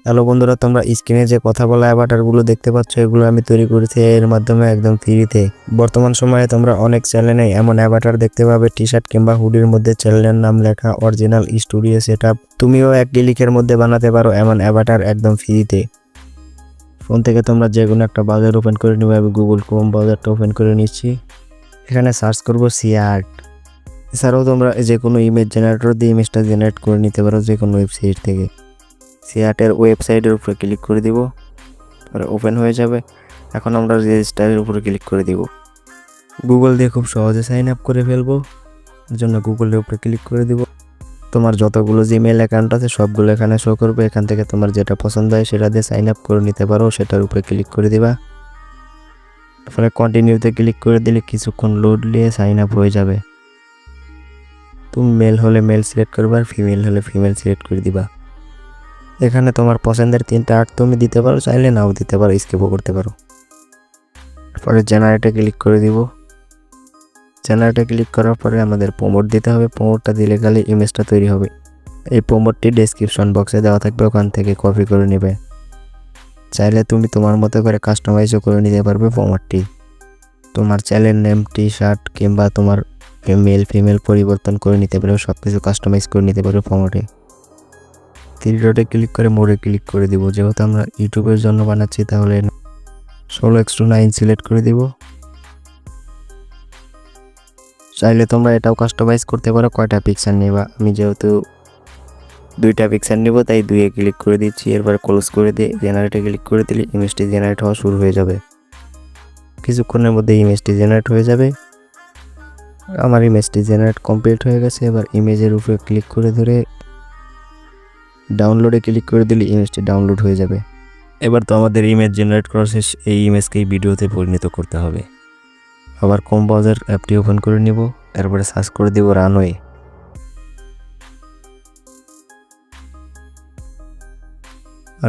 Hello বন্ধুরা, তোমরা স্ক্রিনে যে কথা বলা অ্যাভাটারগুলো দেখতে পাচ্ছ, এগুলো আমি তৈরি করেছি এর মাধ্যমে একদম ফ্রিতে। বর্তমান সময়ে তোমরা অনেক চ্যানেলে এমন অ্যাভাটার দেখতে পাবে, টি শার্ট কিংবা হুডির মধ্যে চ্যানেলের নাম লেখা, অরিজিনাল স্টুডিও সেটআপ। তুমিও এক ক্লিকের মধ্যে বানাতে পারো এমন অ্যাভাটার একদম ফ্রিতে। ফোন থেকে তোমরা যে কোনো একটা ব্রাউজার ওপেন করে নিবে। আমি গুগল ক্রোম ব্রাউজারটা ওপেন করে নিচ্ছি। এখানে সার্চ করবো সিআর্ট। এছাড়াও তোমরা যে কোনো ইমেজ জেনারেটর দিয়ে ইমেজটা জেনারেট করে নিতে পারো যে কোনো ওয়েবসাইট থেকে। সিআর্টের ওয়েবসাইটের উপরে ক্লিক করে দিব, পরে ওপেন হয়ে যাবে। এখন আমরা রেজিস্টারের উপরে ক্লিক করে দিব। গুগল দিয়ে খুব সহজে সাইন আপ করে ফেলবো। এর জন্য গুগলের উপরে ক্লিক করে দিব। তোমার যতগুলো জিমেইল অ্যাকাউন্ট আছে সবগুলো এখানে শো করবে। এখান থেকে তোমার যেটা পছন্দ হয় সেটা দিয়ে সাইন আপ করে নিতে পারো। সেটার উপরে ক্লিক করে দিবা। তারপরে কন্টিনিউতে ক্লিক করে দিলে কিছুক্ষণ লোড নিয়ে সাইন আপ হয়ে যাবে। তুমি মেল হলে মেল সিলেক্ট করবে, আর ফিমেল হলে ফিমেল সিলেক্ট করে দিবা। এখানে তোমার পছন্দের 3টা আর্ট তুমি দিতে পারো, চাইলে নাও দিতে পারো, স্কিপও করতে পারো। পরে জেনারেটে ক্লিক করে দিব। জেনারেটে ক্লিক করার পরে আমাদের প্রমোট দিতে হবে। প্রমোটটা দিলে গেলে ইমেজটা তৈরি হবে। এই প্রমোটটি ডেসক্রিপশন বক্সে দেওয়া থাকবে, ওখান থেকে কপি করে নেবে। চাইলে তুমি তোমার মতো করে কাস্টমাইজও করে নিতে পারবে প্রমোটটি। তোমার চ্যানেল নেম, টি শার্ট কিংবা তোমার মেল ফিমেল পরিবর্তন করে নিতে পারবে, সব কিছু কাস্টমাইজ করে নিতে পারবে প্রমোটে। 3 ডটে ক্লিক করে মোড়ে ক্লিক করে দিব। যেহেতু আমরা ইউটিউবের জন্য বানাচ্ছি, তাহলে 16:9 সিলেক্ট করে দিব। চাইলে তোমরা এটাও কাস্টমাইজ করতে পারো, কয়টা পিকচার নেবা। আমি যেহেতু 2টা পিকচার নেব, তাই 2-এ ক্লিক করে দিচ্ছি। এরপরে ক্লোজ করে দিয়ে জেনারেটে ক্লিক করে দিলে ইমেজটি জেনারেট হওয়া শুরু হয়ে যাবে। কিছুক্ষণের মধ্যে ইমেজটি জেনারেট হয়ে যাবে। আমার ইমেজটি জেনারেট কমপ্লিট হয়ে গেছে। এবার ইমেজের উপরে ক্লিক করে ধরে ডাউনলোডে ক্লিক করে দিলে ইমেজটি ডাউনলোড হয়ে যাবে। এবার তো আমাদের ইমেজ জেনারেট করা শেষ। এই ইমেজকেই ভিডিওতে পরিণত করতে হবে। আবার ক্রোম ব্রাউজার অ্যাপটি ওপেন করে নিব। এরপরে সার্চ করে দিব রানওয়ে।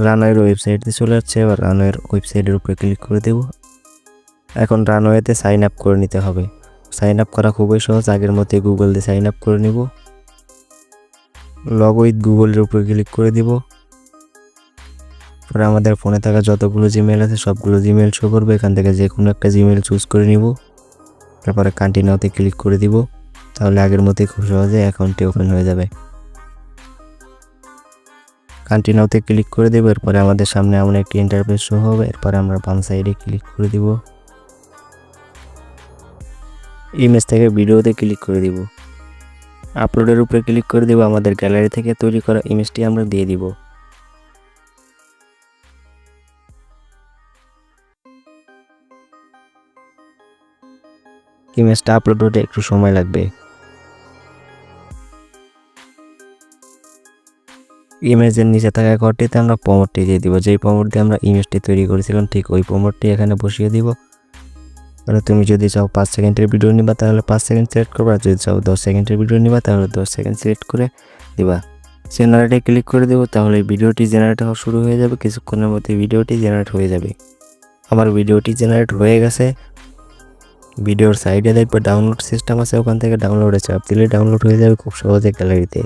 রানওয়ের ওয়েবসাইটে চলে যাচ্ছে। এবার রানওয়ের ওয়েবসাইটের উপরে ক্লিক করে দেব। এখন রানওয়েতে সাইন আপ করে নিতে হবে। সাইন আপ করা খুবই সহজ। আগের মতোই গুগল দিয়ে সাইন আপ করে নিব। লগ উইথ গুগলের উপরে ক্লিক করে দিব। পরে আমাদের ফোনে থাকা যতগুলো জিমেল আছে সবগুলো জিমেল শো করবে। এখান থেকে যে কোনো একটা জিমেল চুজ করে নিব। তারপরে কন্টিনিউতে ক্লিক করে দিব। তাহলে আগের মতোই খুব সহজে অ্যাকাউন্টটি ওপেন হয়ে যাবে। কন্টিনিউতে ক্লিক করে দেব। এরপরে আমাদের সামনে এমন একটি ইন্টারফেস শো হবে। এরপরে আমরা বাম সাইডে ক্লিক করে দিব। ইমেজ থেকে ভিডিওতে ক্লিক করে দিব। আপলোডের উপরে ক্লিক করে দিব। আমাদের গ্যালারি থেকে তৈরি করা ইমেজটি আমরা দিয়ে দিব। ইমেজটা আপলোড হতে একটু সময় লাগবে। ইমেজের নিচে থাকা ঘরটিতে আমরা প্রমোটটি দিয়ে দিব। যেই প্রমোট দিয়ে আমরা ইমেজটি তৈরি করেছিলাম, ঠিক ওই প্রমোটটি এখানে বসিয়ে দিব। তাহলে তুমি যদি চাও 5 সেকেন্ডের ভিডিও নিবা, তাহলে 5 সেকেন্ড সিলেক্ট করবা। আর যদি চাও 10 সেকেন্ডের ভিডিও নিবা, তাহলে 10 সেকেন্ড সিলেক্ট করে দিবা। জেনারেটে ক্লিক করে দেবো। তাহলে ভিডিওটি জেনারেট হওয়া শুরু হয়ে যাবে। কিছুক্ষণের মধ্যে ভিডিওটি জেনারেট হয়ে যাবে। আমার ভিডিওটি জেনারেট হয়ে গেছে। ভিডিওর সাইডে দেখবে ডাউনলোড সিস্টেম আছে, ওখান থেকে ডাউনলোডে চাপ দিলে ডাউনলোড হয়ে যাবে খুব সহজে গ্যালারিতে।